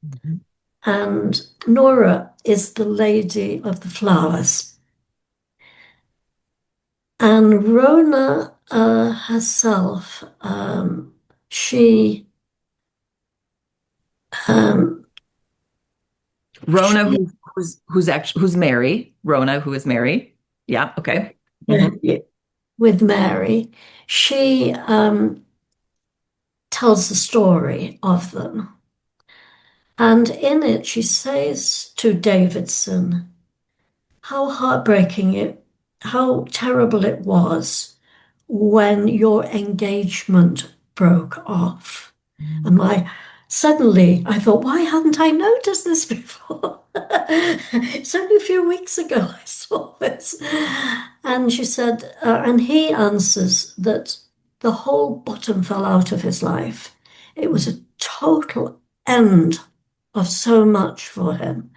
Mhm. and Nora is the Lady of the Flowers. And Rona herself, she um, Rona, she who's Mary. Rona, who is Mary. Yeah, okay. Hmm. with Mary, she tells the story of them. And in it, she says to Davidson how heartbreaking how terrible it was when your engagement broke off. And suddenly I thought, why hadn't I noticed this before? It's only a few weeks ago I saw this. And she said, and he answers that the whole bottom fell out of his life. It was a total end of so much for him.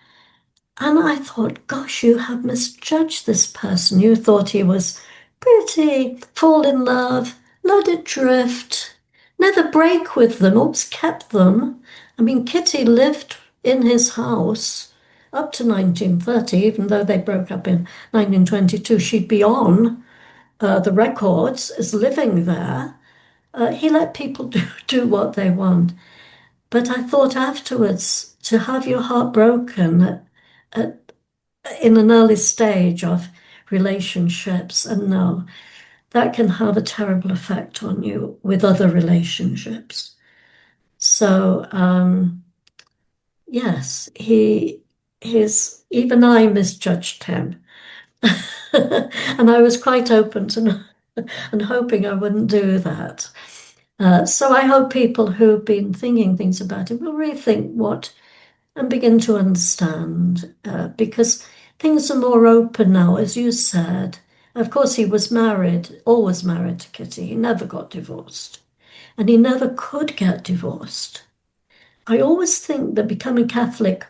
And I thought, gosh, you have misjudged this person. You thought he was pretty, fall in love, let it drift, never break with them. Oops, kept them. I mean, Kitty lived in his house up to 1930, even though they broke up in 1922. She'd be on the records as living there. He let people do what they want. But I thought afterwards, to have your heart broken at in an early stage of relationships, and no, that can have a terrible effect on you with other relationships. So yes, his even I misjudged him. And I was quite open to and hoping I wouldn't do that. So I hope people who've been thinking things about it will rethink what and begin to understand because things are more open now, as you said. Of course, he was married, always married to Kitty. He never got divorced, and he never could get divorced. I always think that becoming Catholic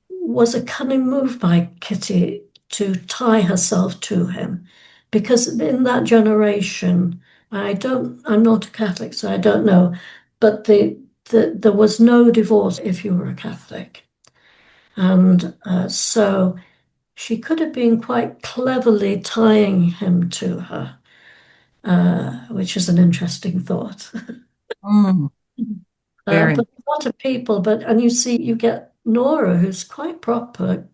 was a cunning move by Kitty to tie herself to him, because in that generation, I'm not a Catholic, so I don't know, but there was no divorce if you were a Catholic. And so she could have been quite cleverly tying him to her, which is an interesting thought. Mm, very. But a lot of people, and you see, you get Nora, who's quite proper,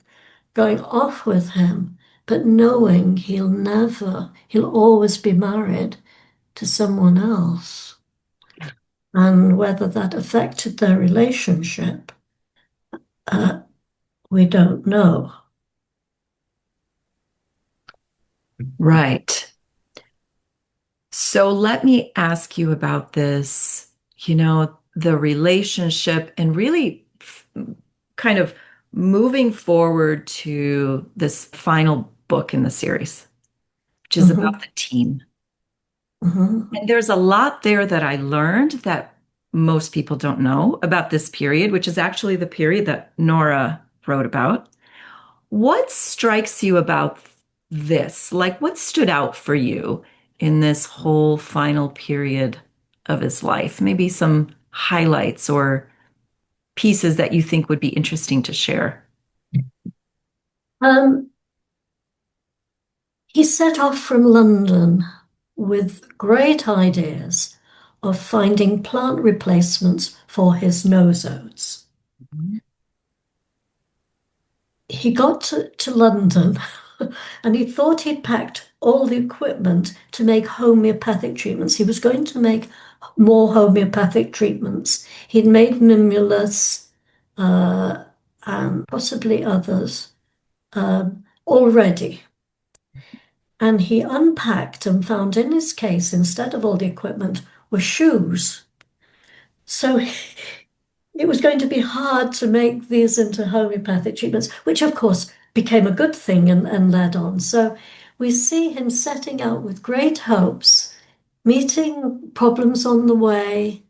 going off with him, but knowing he'll always be married to someone else. And whether that affected their relationship, uh, we don't know. Right. So let me ask you about this. You know, the relationship and really kind of moving forward to this final book in the series, which is about Hmm. the team. Hmm. And there's a lot there that I learned that most people don't know about this period, which is actually the period that Nora wrote about. What strikes you about this? Like, what stood out for you in this whole final period of his life? Maybe some highlights or pieces that you think would be interesting to share. Um, he set off from London with great ideas of finding plant replacements for his nosodes. He got to London and he thought he'd packed all the equipment to make homeopathic treatments. He was going to make more homeopathic treatments. He'd made Mimulus uh, and possibly others already. And he unpacked and found in his case, instead of all the equipment, were shoes. So it was going to be hard to make these into homeopathic treatments, which of course became a good thing and led on. So we see him setting out with great hopes, meeting problems on the way.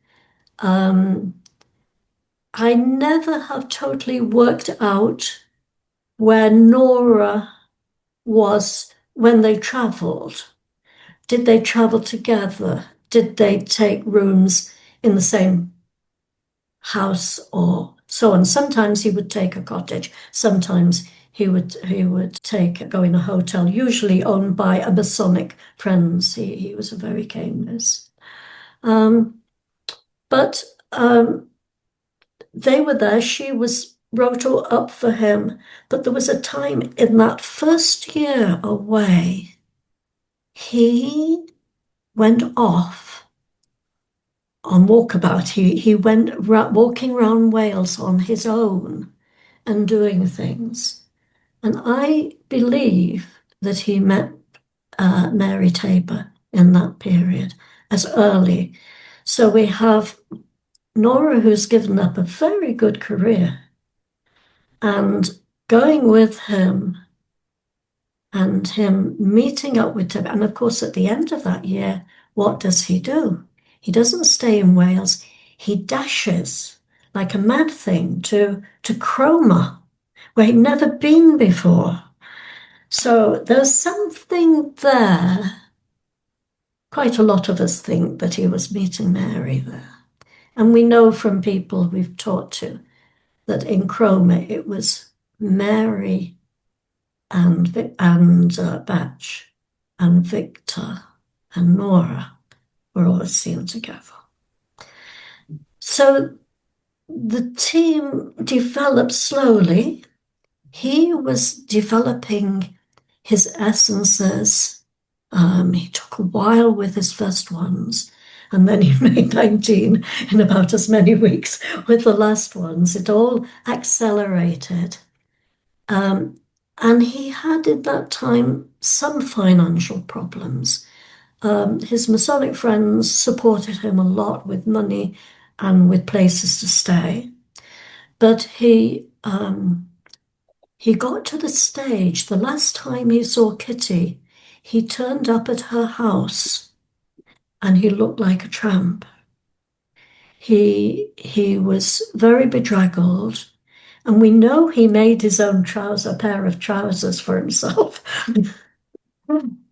Um, I never have totally worked out where Nora was when they traveled. Did they travel together? Did they take rooms in the same house or so on? Sometimes he would take a cottage. Sometimes he would take go in a hotel, usually owned by a Masonic friends. He was a very famous. Um, but they were there. She was wrote all up for him. But there was a time in that first year away, he went off on walkabout. He went walking around Wales on his own and doing things. And I believe that he met Mary Tabor in that period as early. So we have Nora, who's given up a very good career, and going with him and him meeting up with Tabor. And of course, at the end of that year, what does he do? He doesn't stay in Wales. He dashes like a mad thing to Cromer, where he'd never been before. So there's something there. Quite a lot of us think that he was meeting Mary there. And we know from people we've talked to that in Cromer it was Mary and Batch and Victor and Nora were all seen together. So the team developed slowly. He was developing his essences. He took a while with his first ones, and then he made 19 in about as many weeks with the last ones. It all accelerated. Um, and he had at that time some financial problems. His Masonic friends supported him a lot with money and with places to stay. But he got to the stage, the last time he saw Kitty, he turned up at her house and he looked like a tramp. He was very bedraggled, and we know he made his own a pair of trousers for himself.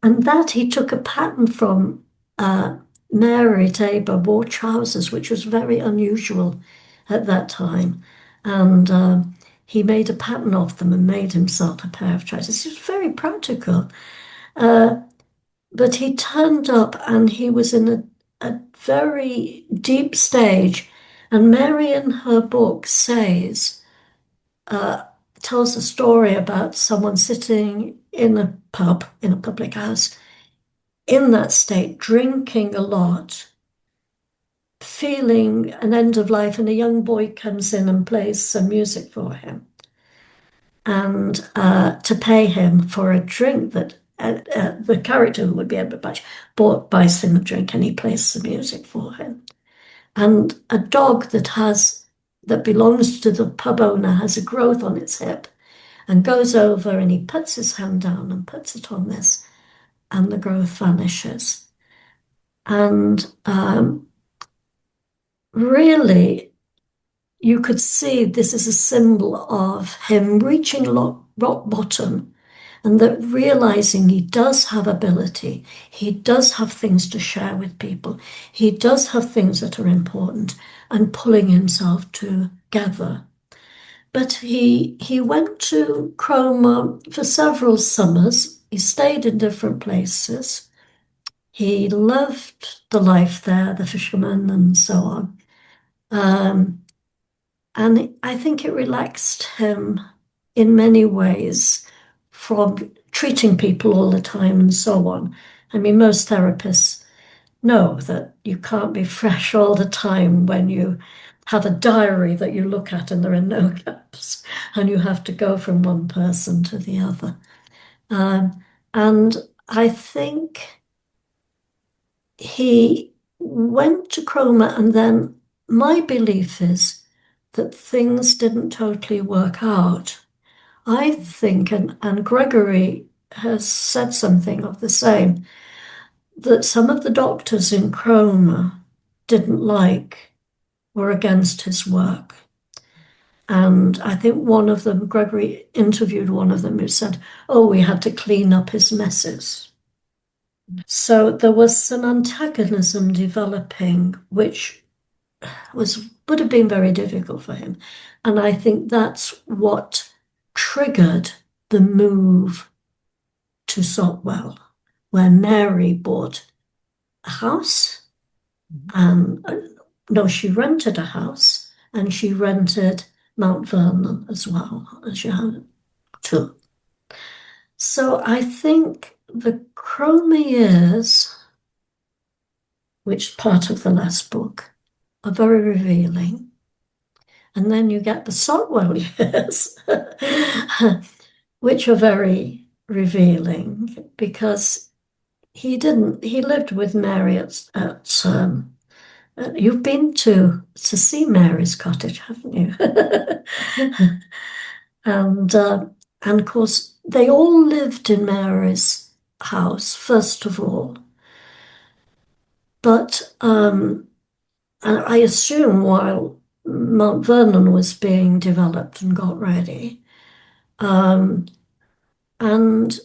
And that he took a pattern from Mary Tabor wore trousers, which was very unusual at that time. And he made a pattern of them and made himself a pair of trousers. He was very practical. Uh, but he turned up and he was in a very deep stage. And Mary in her book uh, tells a story about someone sitting in a pub, in a public house, in that state, drinking a lot, feeling an end of life, and a young boy comes in and plays some music for him. And to pay him for a drink that the character who would be Edward Batch buys him a drink and he plays some music for him. And a dog that belongs to the pub owner has a growth on its hip and goes over and he puts his hand down and puts it on this, and the growth vanishes. And really, you could see this is a symbol of him reaching rock bottom and that realizing he does have ability, he does have things to share with people, he does have things that are important, and pulling himself together. But he went to Cromer for several summers. He stayed in different places. He loved the life there, the fishermen and so on. Um, and I think it relaxed him in many ways from treating people all the time and so on. I mean, most therapists know that you can't be fresh all the time when you have a diary that you look at and there are no gaps and you have to go from one person to the other. Um, and I think he went to Cromer, and then my belief is that things didn't totally work out. I think, and Gregory has said something of the same, that some of the doctors in Cromer didn't like were against his work. And I think one of them, Gregory interviewed one of them who said, oh, we had to clean up his messes. So there was some antagonism developing, which would have been very difficult for him. And I think that's what triggered the move to Sotwell, where Mary bought a house and no, she rented a house and she rented Mount Vernon as well as you had too. So I think the Chroma years, which part of the last book, are very revealing. And then you get the Sotwell years, which are very revealing because he lived with Mary you've been to see Mary's cottage, haven't you? and and of course they all lived in Mary's house first of all, but and I assume while Mount Vernon was being developed and got ready, um, and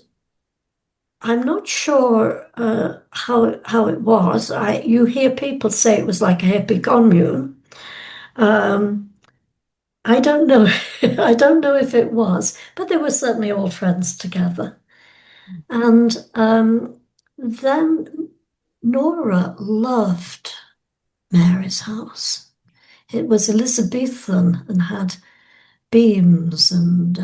I'm not sure how it was. You hear people say it was like a hippie commune. Um, I don't know. I don't know if it was, but they were certainly all friends together. And then Nora loved Mary's house. It was Elizabethan and had beams and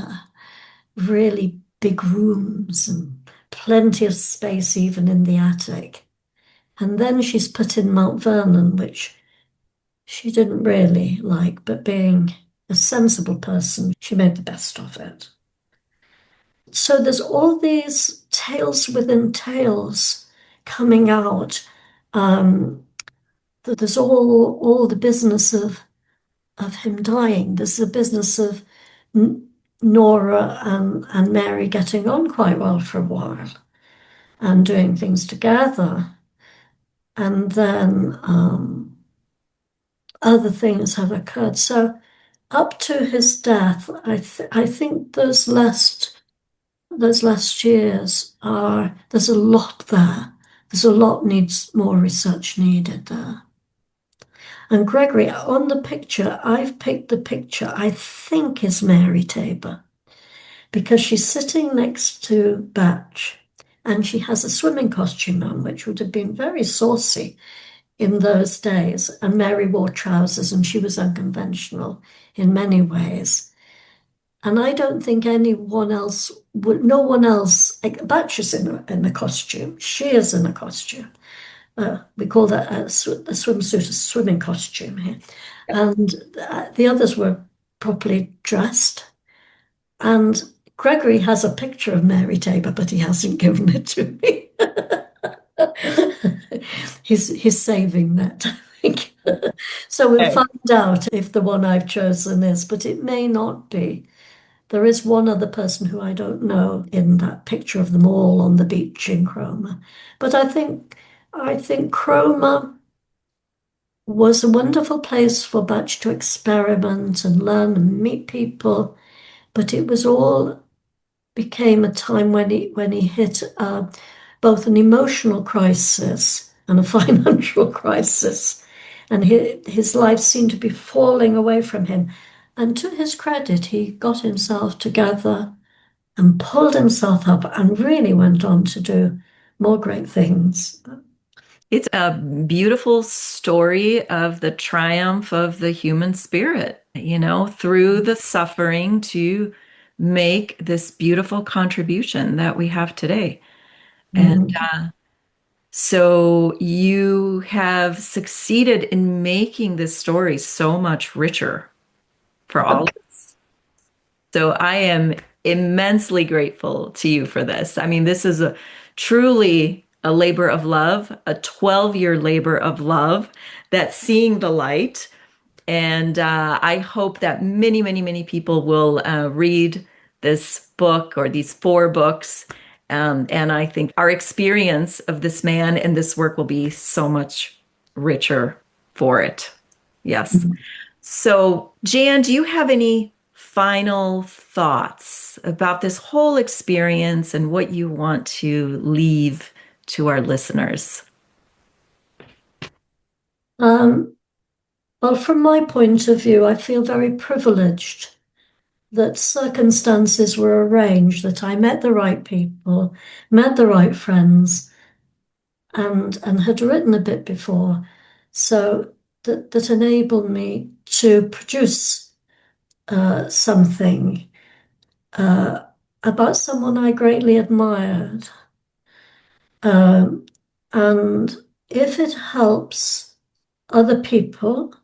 really big rooms and plenty of space even in the attic. And then she's put in Mount Vernon, which she didn't really like, but being a sensible person, she made the best of it. So there's all these tales within tales coming out. There's all the business of him dying. There's the business of Nora and Mary getting on quite well for a while and doing things together. And then other things have occurred. So up to his death, I think those last years are there's a lot there. There's a lot needs more research needed there. And Gregory, on the picture, I've picked the picture I think is Mary Tabor because she's sitting next to Bach and she has a swimming costume on, which would have been very saucy in those days. And Mary wore trousers and she was unconventional in many ways. And I don't think anyone else would, no one else, Bach is in a costume, she is in a costume. We call that a swimsuit, a swimming costume here. And the others were properly dressed. And Gregory has a picture of Mary Tabor, but he hasn't given it to me. He's saving that, I think. So we'll Okay. find out if the one I've chosen is, but it may not be. There is one other person who I don't know in that picture of them all on the beach in Cromer. But I think Cromer was a wonderful place for Bach to experiment and learn and meet people. But it was all became a time when he hit both an emotional crisis and a financial crisis, and his life seemed to be falling away from him. And to his credit, he got himself together and pulled himself up and really went on to do more great things. It's a beautiful story of the triumph of the human spirit, through the suffering to make this beautiful contribution that we have today. And Mm. so you have succeeded in making this story so much richer for all. So I am immensely grateful to you for this. I mean, this is a truly a labor of love, a 12-year labor of love that's seeing the light. And I hope that many, many, many people will read this book or these four books. And I think our experience of this man and this work will be so much richer for it. Yes. So, Jan, do you have any final thoughts about this whole experience and what you want to leave to our listeners? Um, well, from my point of view, I feel very privileged that circumstances were arranged, that I met the right people, met the right friends, and had written a bit before, so that enabled me to produce something uh, about someone I greatly admired. Um, and if it helps other people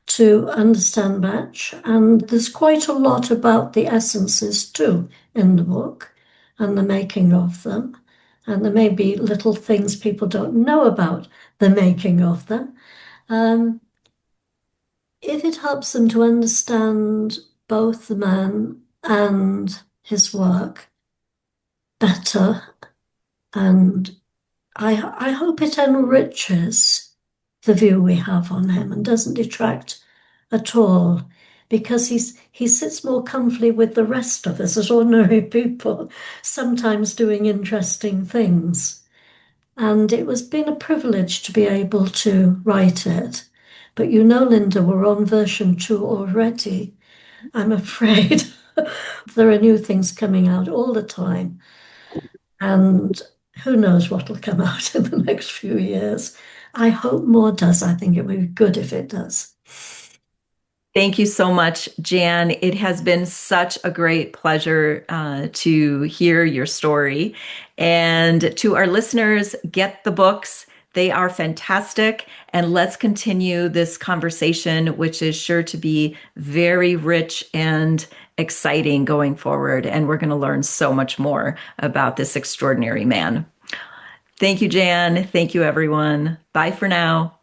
to understand Bach, and there's quite a lot about the essences too in the book and the making of them. And there may be little things people don't know about the making of them. Um, if it helps them to understand both the man and his work better, and I hope it enriches the view we have on him and doesn't detract at all, because he sits more comfortably with the rest of us as ordinary people, sometimes doing interesting things. And it was been a privilege to be able to write it. But you know, Linda, we're on version 2 already. I'm afraid there are new things coming out all the time. And who knows what will come out in the next few years. I hope more does. I think it would be good if it does. Thank you so much, Jan. It has been such a great pleasure to hear your story. And to our listeners, get the books. They are fantastic. And let's continue this conversation, which is sure to be very rich and exciting going forward. And we're going to learn so much more about this extraordinary man. Thank you, Jan. Thank you, everyone. Bye for now.